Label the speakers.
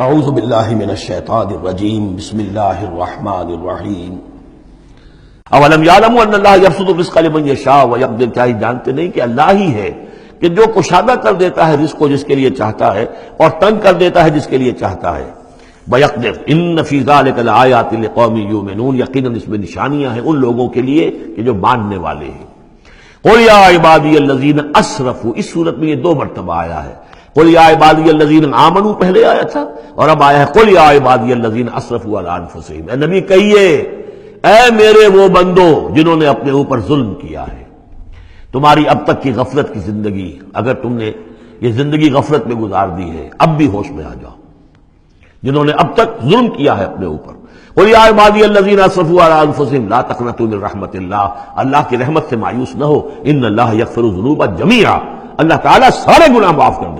Speaker 1: اعوذ باللہ من الشیطان الرجیم بسم اللہ الرحمن الرحیم اولم یعلموا ان اللہ یبسط الرزق لمن یشاء ویقدر، کیا یہ جانتے نہیں کہ اللہ ہی ہے کہ جو کشادہ کر دیتا ہے رزق کو جس کے لیے چاہتا ہے اور تنگ کر دیتا ہے جس کے لیے چاہتا ہے۔ ویقدر ان فی ذلک لآیات لقوم یؤمنون، یقیناً اس میں نشانیاں ہیں ان لوگوں کے لیے کہ جو ماننے والے ہیں۔ قل یا عبادی الذین اسرفوا، اس صورت میں یہ دو مرتبہ آیا ہے۔ قل یا عبادی الذین آمنوا پہلے آیا تھا اور اب آیا ہے قل یا عبادی الذین اسرفوا علی انفسہم۔ اے نبی کہیے اے میرے وہ بندو جنہوں نے اپنے اوپر ظلم کیا ہے۔ تمہاری اب تک کی غفلت کی زندگی، اگر تم نے یہ زندگی غفلت میں گزار دی ہے، اب بھی ہوش میں آ جاؤ۔ جنہوں نے اب تک ظلم کیا ہے اپنے اوپر، قل یا عبادی الذین اسرفوا علی انفسہم لا تقنطوا من رحمت اللہ، اللہ کی رحمت سے مایوس نہ ہو، ان اللہ یغفر الذنوب جمیعا، اللہ تعالیٰ سارے گناہ معاف کر دے۔